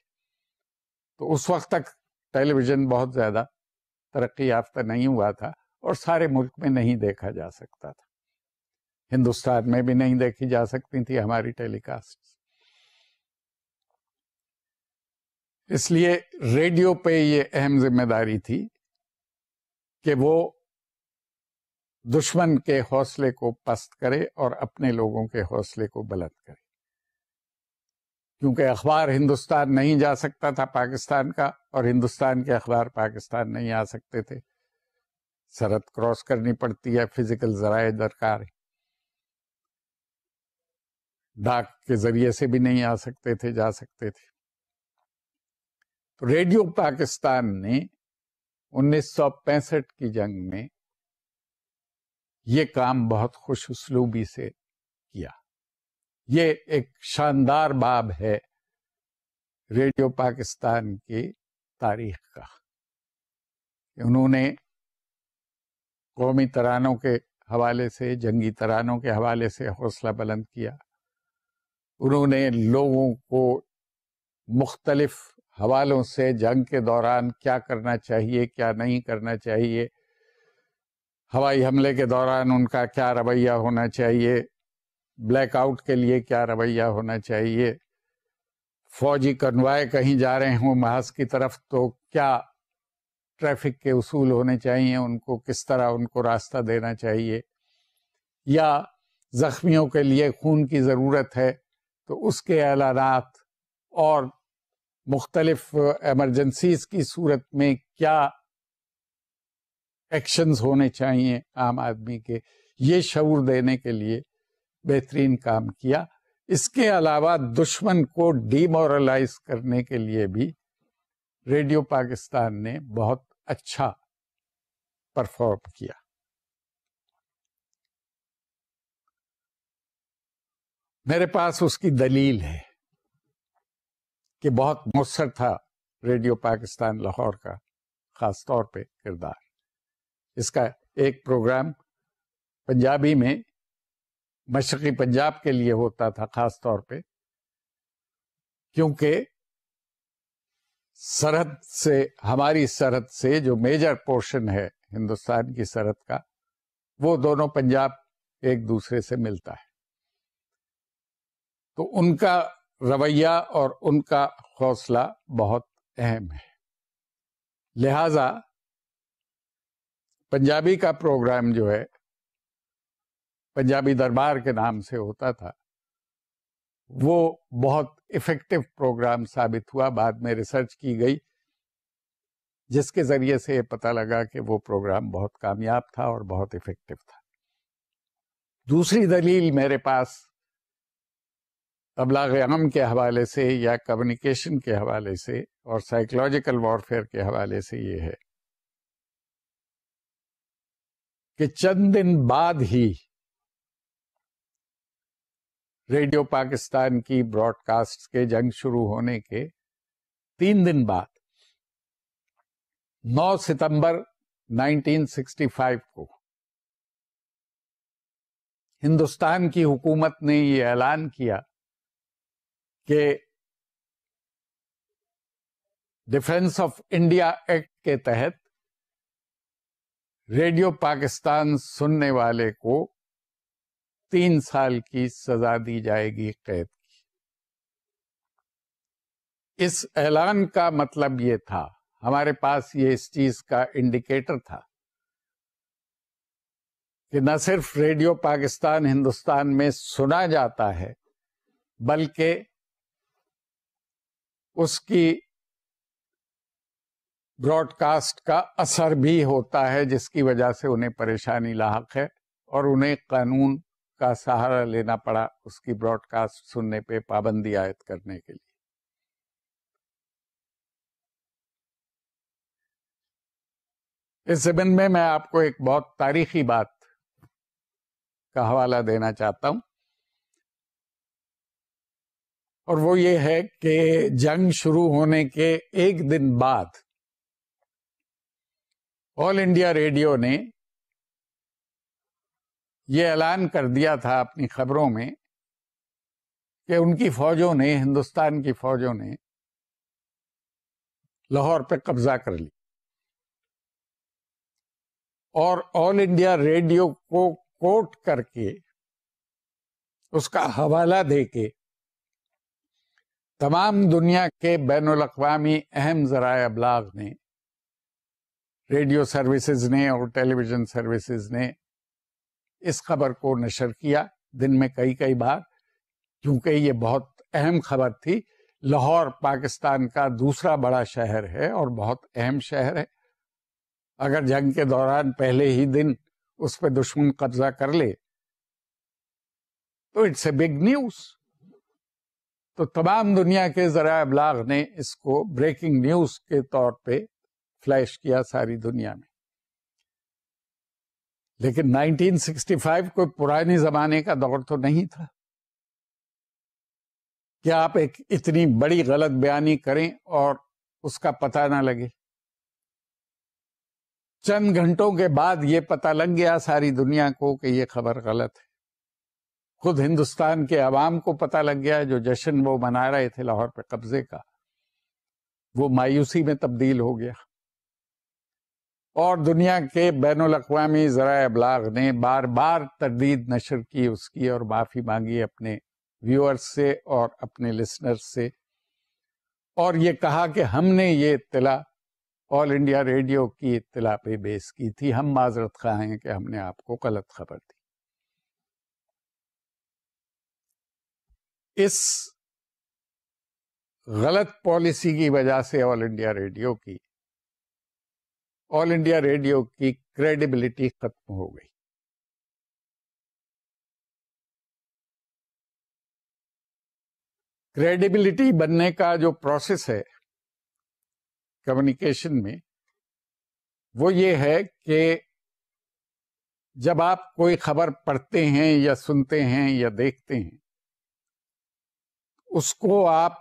تو اس وقت تک ٹیلی ویژن بہت زیادہ ترقی یافتہ نہیں ہوا تھا، اور سارے ملک میں نہیں دیکھا جا سکتا تھا، ہندوستان میں بھی نہیں دیکھی جا سکتی تھی ہماری ٹیلی کاسٹ۔ اس لیے ریڈیو پہ یہ اہم ذمہ داری تھی کہ وہ دشمن کے حوصلے کو پست کرے اور اپنے لوگوں کے حوصلے کو بلند کرے، کیونکہ اخبار ہندوستان نہیں جا سکتا تھا پاکستان کا، اور ہندوستان کے اخبار پاکستان نہیں آ سکتے تھے، سرحد کراس کرنی پڑتی ہے، فزیکل ذرائع درکار ہے، ڈاک کے ذریعے سے بھی نہیں آ سکتے تھے، جا سکتے تھے۔ تو ریڈیو پاکستان نے 1965 کی جنگ میں یہ کام بہت خوش اسلوبی سے کیا۔ یہ ایک شاندار باب ہے ریڈیو پاکستان کی تاریخ کا، انہوں نے قومی ترانوں کے حوالے سے، جنگی ترانوں کے حوالے سے حوصلہ بلند کیا، انہوں نے لوگوں کو مختلف حوالوں سے جنگ کے دوران کیا کرنا چاہیے، کیا نہیں کرنا چاہیے، ہوائی حملے کے دوران ان کا کیا رویہ ہونا چاہیے، بلیک آؤٹ کے لیے کیا رویہ ہونا چاہیے، فوجی کنوائے کہیں جا رہے ہوں محاذ کی طرف تو کیا ٹریفک کے اصول ہونے چاہیے، ان کو کس طرح ان کو راستہ دینا چاہیے، یا زخمیوں کے لیے خون کی ضرورت ہے تو اس کے اعلانات، اور مختلف ایمرجنسیز کی صورت میں کیا ایکشنز ہونے چاہیے عام آدمی کے، یہ شعور دینے کے لیے بہترین کام کیا۔ اس کے علاوہ دشمن کو ڈی مورلائز کرنے کے لیے بھی ریڈیو پاکستان نے بہت اچھا پرفارم کیا۔ میرے پاس اس کی دلیل ہے کہ بہت مؤثر تھا ریڈیو پاکستان لاہور کا خاص طور پہ کردار۔ اس کا ایک پروگرام پنجابی میں مشرقی پنجاب کے لیے ہوتا تھا خاص طور پہ، کیونکہ سرحد سے، ہماری سرحد سے جو میجر پورشن ہے ہندوستان کی سرحد کا، وہ دونوں پنجاب ایک دوسرے سے ملتا ہے، تو ان کا رویہ اور ان کا حوصلہ بہت اہم ہے۔ لہذا پنجابی کا پروگرام جو ہے پنجابی دربار کے نام سے ہوتا تھا، وہ بہت افیکٹو پروگرام ثابت ہوا۔ بعد میں ریسرچ کی گئی جس کے ذریعے سے یہ پتہ لگا کہ وہ پروگرام بہت کامیاب تھا اور بہت افیکٹو تھا۔ دوسری دلیل میرے پاس ابلاغ عام کے حوالے سے یا کمیونیکیشن کے حوالے سے اور سائیکولوجیکل وارفیئر کے حوالے سے یہ ہے کہ چند دن بعد ہی ریڈیو پاکستان کی براڈ کاسٹ کے جنگ شروع ہونے کے 3 دن بعد 9 ستمبر 1965 کو ہندوستان کی حکومت نے یہ اعلان کیا کہ ڈیفنس آف انڈیا ایکٹ کے تحت ریڈیو پاکستان سننے والے کو 3 سال کی سزا دی جائے گی قید کی۔ اس اعلان کا مطلب یہ تھا، ہمارے پاس یہ اس چیز کا انڈیکیٹر تھا کہ نہ صرف ریڈیو پاکستان ہندوستان میں سنا جاتا ہے، بلکہ اس کی براڈ کاسٹ کا اثر بھی ہوتا ہے، جس کی وجہ سے انہیں پریشانی لاحق ہے اور انہیں قانون کا سہارا لینا پڑا اس کی براڈ کاسٹ سننے پہ پابندی عائد کرنے کے لیے۔ اس ضمن میں میں آپ کو ایک بہت تاریخی بات کا حوالہ دینا چاہتا ہوں، اور وہ یہ ہے کہ جنگ شروع ہونے کے ایک دن بعد آل انڈیا ریڈیو نے یہ اعلان کر دیا تھا اپنی خبروں میں کہ ان کی فوجوں نے، ہندوستان کی فوجوں نے لاہور پہ قبضہ کر لی، اور آل انڈیا ریڈیو کو کوٹ کر کے، اس کا حوالہ دے کے، تمام دنیا کے بین الاقوامی اہم ذرائع ابلاغ نے، ریڈیو سروسز نے اور ٹیلی ویژن سروسز نے اس خبر کو نشر کیا دن میں کئی بار، کیونکہ یہ بہت اہم خبر تھی۔ لاہور پاکستان کا دوسرا بڑا شہر ہے اور بہت اہم شہر ہے۔ اگر جنگ کے دوران پہلے ہی دن اس پہ دشمن قبضہ کر لے تو اٹس اے بگ نیوز۔ تو تمام دنیا کے ذرائع ابلاغ نے اس کو بریکنگ نیوز کے طور پہ فلیش کیا ساری دنیا میں۔ لیکن 1965 کوئی پرانے زمانے کا دور تو نہیں تھا کہ آپ ایک اتنی بڑی غلط بیانی کریں اور اس کا پتہ نہ لگے۔ چند گھنٹوں کے بعد یہ پتہ لگ گیا ساری دنیا کو کہ یہ خبر غلط ہے۔ خود ہندوستان کے عوام کو پتہ لگ گیا، جو جشن وہ منا رہے تھے لاہور پہ قبضے کا، وہ مایوسی میں تبدیل ہو گیا، اور دنیا کے بین الاقوامی ذرائع ابلاغ نے بار بار تردید نشر کی اس کی، اور معافی مانگی اپنے ویورز سے اور اپنے لسنرز سے، اور یہ کہا کہ ہم نے یہ اطلاع آل انڈیا ریڈیو کی اطلاع پہ بیس کی تھی، ہم معذرت خواہ ہیں کہ ہم نے آپ کو غلط خبر دی۔ اس غلط پالیسی کی وجہ سے آل انڈیا ریڈیو کی کریڈیبلٹی ختم ہو گئی۔ کریڈیبلٹی بننے کا جو پروسیس ہے کمیونیکیشن میں، وہ یہ ہے کہ جب آپ کوئی خبر پڑھتے ہیں یا سنتے ہیں یا دیکھتے ہیں، اس کو آپ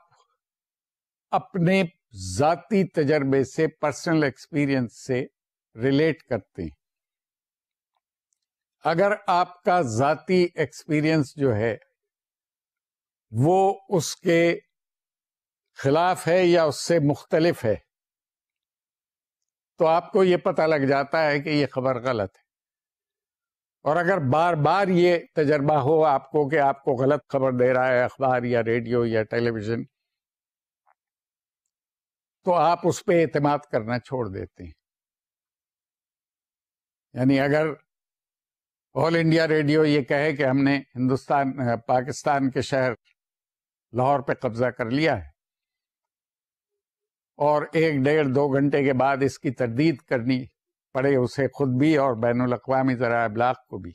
اپنے ذاتی تجربے سے، پرسنل ایکسپیرئنس سے ریلیٹ کرتے ہیں۔ اگر آپ کا ذاتی ایکسپیرئنس جو ہے وہ اس کے خلاف ہے یا اس سے مختلف ہے، تو آپ کو یہ پتہ لگ جاتا ہے کہ یہ خبر غلط ہے۔ اور اگر بار بار یہ تجربہ ہو آپ کو کہ آپ کو غلط خبر دے رہا ہے اخبار یا ریڈیو یا ٹیلی ویژن، تو آپ اس پہ اعتماد کرنا چھوڑ دیتے ہیں۔ یعنی اگر آل انڈیا ریڈیو یہ کہے کہ ہم نے پاکستان کے شہر لاہور پہ قبضہ کر لیا ہے، اور 1-1.5-2 گھنٹے کے بعد اس کی تردید کرنی پڑے اسے خود بھی اور بین الاقوامی ذرائع ابلاغ کو بھی،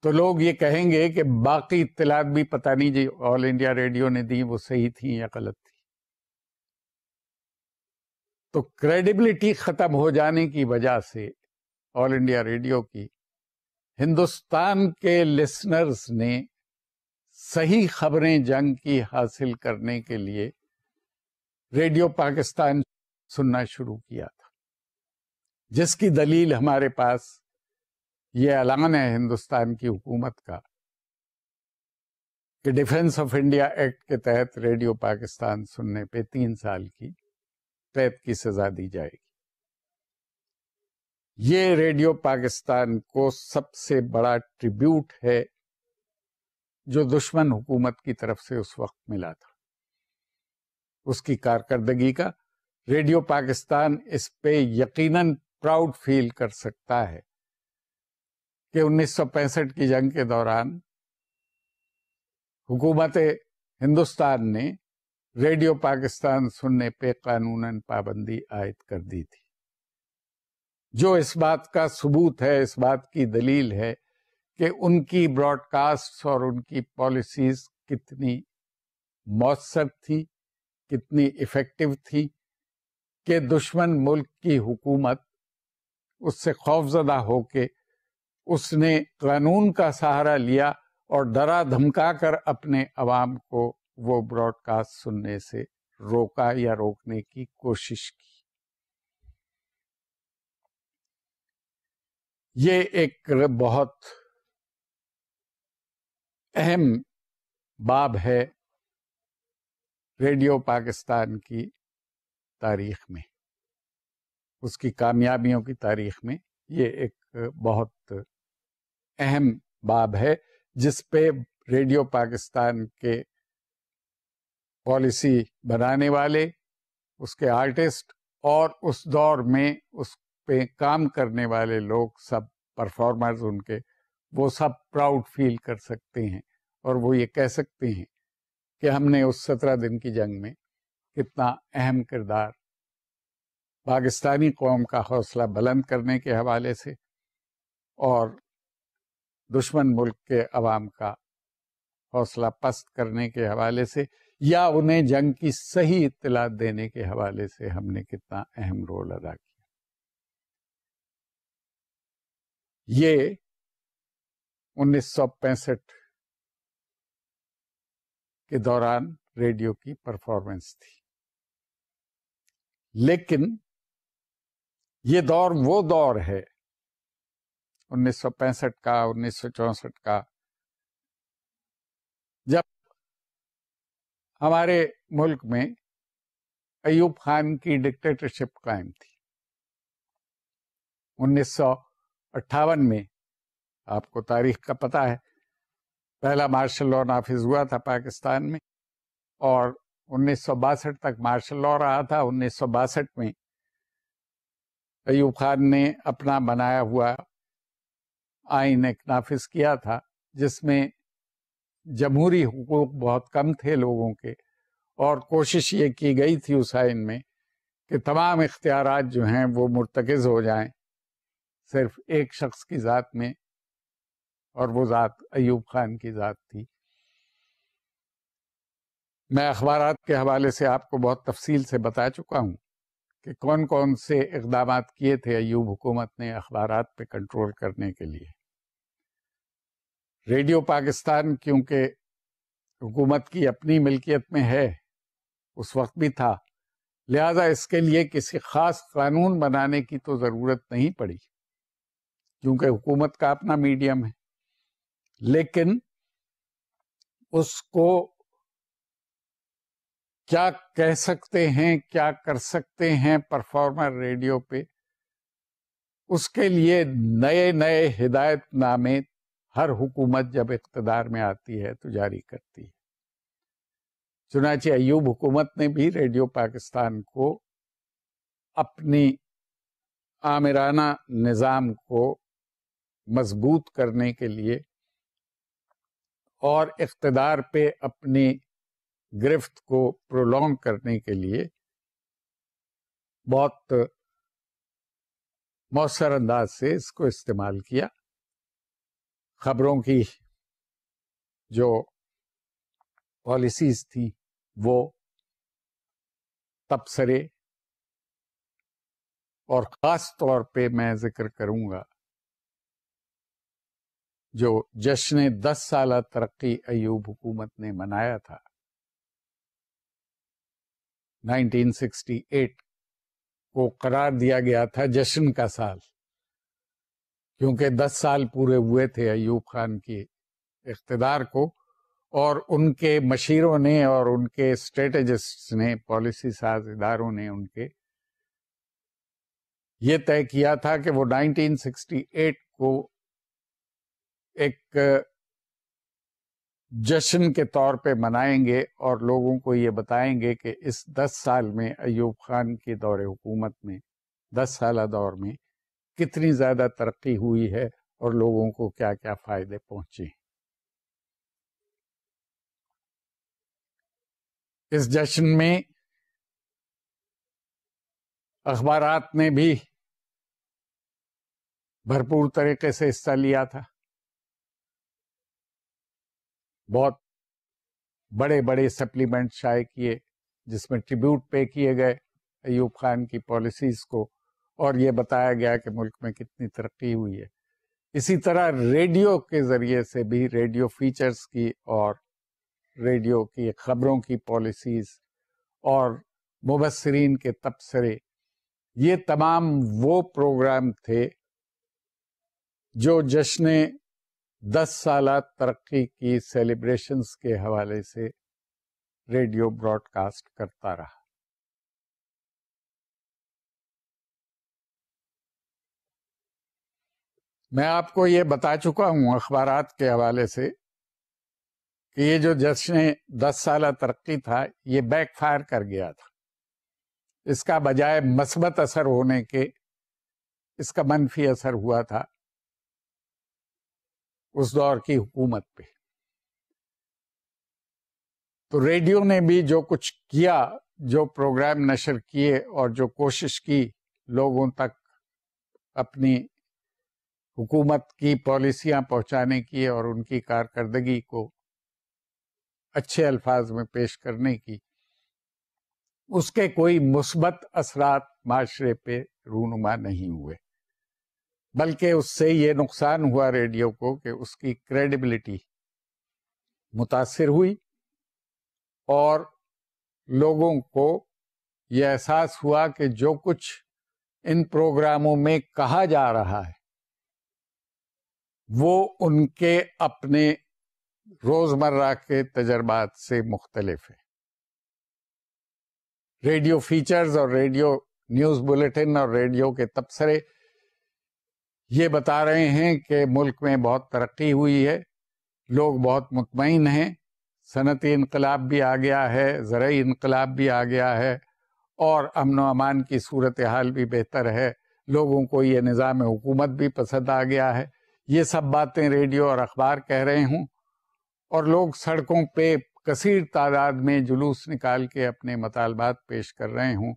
تو لوگ یہ کہیں گے کہ باقی اطلاعات بھی پتہ نہیں جی آل انڈیا ریڈیو نے دی وہ صحیح تھی یا غلط تھی۔ تو کریڈیبلٹی ختم ہو جانے کی وجہ سے آل انڈیا ریڈیو کی، ہندوستان کے لسنرز نے صحیح خبریں جنگ کی حاصل کرنے کے لیے ریڈیو پاکستان سننا شروع کیا تھا، جس کی دلیل ہمارے پاس یہ اعلان ہے ہندوستان کی حکومت کا کہ ڈیفنس آف انڈیا ایکٹ کے تحت ریڈیو پاکستان سننے پہ 3 سال کی قید کی سزا دی جائے گی. یہ ریڈیو پاکستان کو سب سے بڑا ٹریبیوٹ ہے جو دشمن حکومت کی طرف سے اس وقت ملا تھا. اس کی کارکردگی کا ریڈیو پاکستان اس پہ یقیناً پراؤڈ فیل کر سکتا ہے کہ 1965 کی جنگ کے دوران حکومت ہندوستان نے ریڈیو پاکستان سننے پہ قانوناً پابندی عائد کر دی تھی، جو اس بات کا ثبوت ہے، اس بات کی دلیل ہے کہ ان کی براڈ کاسٹ اور ان کی پالیسیز کتنی مؤثر تھی، کتنی ایفیکٹو تھی، کہ دشمن ملک کی حکومت اس سے خوفزدہ ہو کے اس نے قانون کا سہارا لیا اور ڈرا دھمکا کر اپنے عوام کو وہ براڈ کاسٹ سننے سے روکا یا روکنے کی کوشش کی. یہ ایک بہت اہم باب ہے ریڈیو پاکستان کی تاریخ میں، اس کی کامیابیوں کی تاریخ میں. یہ ایک بہت اہم باب ہے جس پہ ریڈیو پاکستان کے پالیسی بنانے والے، اس کے آرٹسٹ اور اس دور میں اس پہ کام کرنے والے لوگ، سب پرفارمرز ان کے، وہ سب پراؤڈ فیل کر سکتے ہیں اور وہ یہ کہہ سکتے ہیں کہ ہم نے اس 17 دن کی جنگ میں کتنا اہم کردار پاکستانی قوم کا حوصلہ بلند کرنے کے حوالے سے اور دشمن ملک کے عوام کا حوصلہ پست کرنے کے حوالے سے، یا انہیں جنگ کی صحیح اطلاع دینے کے حوالے سے ہم نے کتنا اہم رول ادا کیا. یہ 1965 کے دوران ریڈیو کی پرفارمنس تھی. لیکن یہ دور وہ دور ہے 1965 کا، 1964 کا، جب ہمارے ملک میں ایوب خان کی ڈکٹیٹرشپ قائم تھی. 1958 میں آپ کو تاریخ کا پتہ ہے، پہلا مارشل لاء نافذ ہوا تھا پاکستان میں، اور 1962 تک مارشل لاء رہا تھا. 1962 میں ایوب خان نے اپنا بنایا ہوا آئین ایک نافذ کیا تھا جس میں جمہوری حقوق بہت کم تھے لوگوں کے، اور کوشش یہ کی گئی تھی اس آئین میں کہ تمام اختیارات جو ہیں وہ مرتکز ہو جائیں صرف ایک شخص کی ذات میں، اور وہ ذات ایوب خان کی ذات تھی. میں اخبارات کے حوالے سے آپ کو بہت تفصیل سے بتا چکا ہوں کہ کون کون سے اقدامات کیے تھے ایوب حکومت نے اخبارات پہ کنٹرول کرنے کے لیے. ریڈیو پاکستان کیونکہ حکومت کی اپنی ملکیت میں ہے، اس وقت بھی تھا، لہذا اس کے لیے کسی خاص قانون بنانے کی تو ضرورت نہیں پڑی کیونکہ حکومت کا اپنا میڈیم ہے. لیکن اس کو کیا کہہ سکتے ہیں، کیا کر سکتے ہیں پرفارمر ریڈیو پہ، اس کے لیے نئے نئے ہدایت نامے ہر حکومت جب اقتدار میں آتی ہے تو جاری کرتی ہے. چنانچہ ایوب حکومت نے بھی ریڈیو پاکستان کو اپنی آمرانہ نظام کو مضبوط کرنے کے لیے اور اقتدار پہ اپنی گرفت کو پرولونگ کرنے کے لیے بہت مؤثر انداز سے اس کو استعمال کیا. خبروں کی جو پالیسیز تھی وہ تبصرے، اور خاص طور پہ میں ذکر کروں گا جو جشن 10 سالہ ترقی ایوب حکومت نے منایا تھا 1968 کو قرار دیا گیا تھا جشن کا سال، کیونکہ 10 سال پورے ہوئے تھے ایوب خان کی اقتدار کو، اور ان کے مشیروں نے اور ان کے اسٹریٹجسٹ نے، پالیسی ساز اداروں نے ان کے یہ طے کیا تھا کہ وہ 1968 کو ایک جشن کے طور پہ منائیں گے اور لوگوں کو یہ بتائیں گے کہ اس 10 سال میں ایوب خان کے دور حکومت میں، 10 سالہ دور میں کتنی زیادہ ترقی ہوئی ہے اور لوگوں کو کیا کیا فائدے پہنچے. اس جشن میں اخبارات نے بھی بھرپور طریقے سے حصہ لیا تھا. بہت بڑے بڑے سپلیمنٹ شائع کیے جس میں ٹریبیوٹ پے کیے گئے ایوب خان کی پالیسیز کو، اور یہ بتایا گیا کہ ملک میں کتنی ترقی ہوئی ہے. اسی طرح ریڈیو کے ذریعے سے بھی، ریڈیو فیچرز کی اور ریڈیو کی خبروں کی پالیسیز اور مبصرین کے تبصرے، یہ تمام وہ پروگرام تھے جو جشن 10 سالہ ترقی کی سیلیبریشنز کے حوالے سے ریڈیو براڈ کاسٹ کرتا رہا. میں آپ کو یہ بتا چکا ہوں اخبارات کے حوالے سے کہ یہ جو جشن 10 سالہ ترقی تھا یہ بیک فائر کر گیا تھا. اس کا بجائے مثبت اثر ہونے کے اس کا منفی اثر ہوا تھا اس دور کی حکومت پہ. تو ریڈیو نے بھی جو کچھ کیا، جو پروگرام نشر کیے اور جو کوشش کی لوگوں تک اپنی حکومت کی پالیسیاں پہنچانے کی اور ان کی کارکردگی کو اچھے الفاظ میں پیش کرنے کی، اس کے کوئی مثبت اثرات معاشرے پہ رونما نہیں ہوئے، بلکہ اس سے یہ نقصان ہوا ریڈیو کو کہ اس کی کریڈیبلٹی متاثر ہوئی اور لوگوں کو یہ احساس ہوا کہ جو کچھ ان پروگراموں میں کہا جا رہا ہے وہ ان کے اپنے روزمرہ کے تجربات سے مختلف ہے. ریڈیو فیچرز اور ریڈیو نیوز بلیٹن اور ریڈیو کے تبصرے یہ بتا رہے ہیں کہ ملک میں بہت ترقی ہوئی ہے، لوگ بہت مطمئن ہیں، صنعتی انقلاب بھی آ گیا ہے، زرعی انقلاب بھی آ گیا ہے، اور امن و امان کی صورتحال بھی بہتر ہے، لوگوں کو یہ نظام حکومت بھی پسند آ گیا ہے. یہ سب باتیں ریڈیو اور اخبار کہہ رہے ہوں اور لوگ سڑکوں پہ کثیر تعداد میں جلوس نکال کے اپنے مطالبات پیش کر رہے ہوں،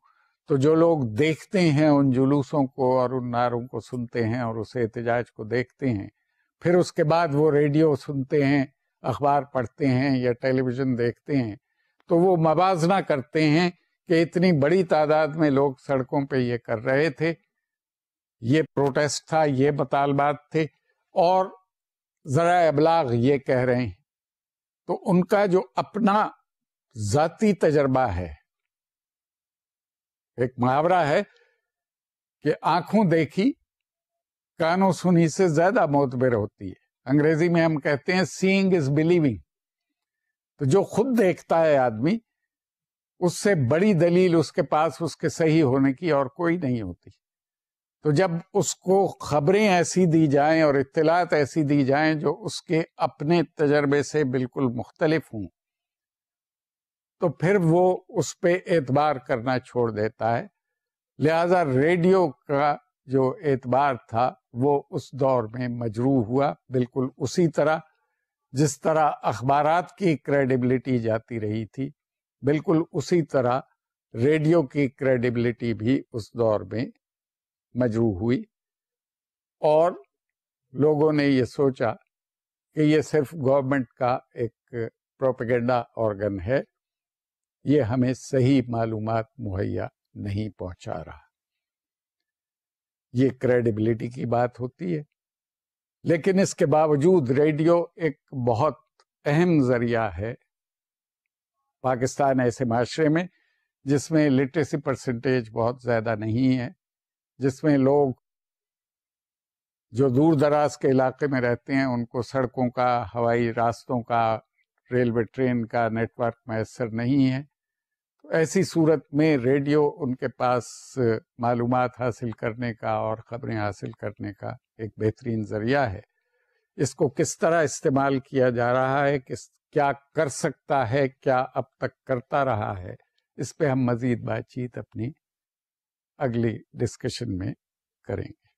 تو جو لوگ دیکھتے ہیں ان جلوسوں کو اور ان نعروں کو سنتے ہیں اور اس احتجاج کو دیکھتے ہیں، پھر اس کے بعد وہ ریڈیو سنتے ہیں، اخبار پڑھتے ہیں یا ٹیلی ویژن دیکھتے ہیں، تو وہ موازنہ کرتے ہیں کہ اتنی بڑی تعداد میں لوگ سڑکوں پہ یہ کر رہے تھے، یہ پروٹیسٹ تھا، یہ مطالبات تھے، اور ذرائع ابلاغ یہ کہہ رہے ہیں. تو ان کا جو اپنا ذاتی تجربہ ہے، ایک محاورہ ہے کہ آنکھوں دیکھی کانوں سنی سے زیادہ معتبر ہوتی ہے. انگریزی میں ہم کہتے ہیں سینگ از بلیونگ. تو جو خود دیکھتا ہے آدمی، اس سے بڑی دلیل اس کے پاس اس کے صحیح ہونے کی اور کوئی نہیں ہوتی. تو جب اس کو خبریں ایسی دی جائیں اور اطلاعات ایسی دی جائیں جو اس کے اپنے تجربے سے بالکل مختلف ہوں، تو پھر وہ اس پہ اعتبار کرنا چھوڑ دیتا ہے. لہذا ریڈیو کا جو اعتبار تھا وہ اس دور میں مجروح ہوا، بالکل اسی طرح جس طرح اخبارات کی کریڈیبلٹی جاتی رہی تھی، بالکل اسی طرح ریڈیو کی کریڈیبلٹی بھی اس دور میں مجروح ہوئی، اور لوگوں نے یہ سوچا کہ یہ صرف گورنمنٹ کا ایک پروپیگنڈا آرگن ہے، یہ ہمیں صحیح معلومات مہیا نہیں پہنچا رہا. یہ کریڈیبلٹی کی بات ہوتی ہے. لیکن اس کے باوجود ریڈیو ایک بہت اہم ذریعہ ہے پاکستان ایسے معاشرے میں جس میں لٹریسی پرسنٹیج بہت زیادہ نہیں ہے، جس میں لوگ جو دور دراز کے علاقے میں رہتے ہیں ان کو سڑکوں کا، ہوائی راستوں کا، ریلوے ٹرین کا نیٹ ورک میسر نہیں ہے، تو ایسی صورت میں ریڈیو ان کے پاس معلومات حاصل کرنے کا اور خبریں حاصل کرنے کا ایک بہترین ذریعہ ہے۔ اس کو کس طرح استعمال کیا جا رہا ہے، کیا کر سکتا ہے، کیا اب تک کرتا رہا ہے، اس پہ ہم مزید بات چیت اپنی اگلی ڈسکشن میں کریں گے۔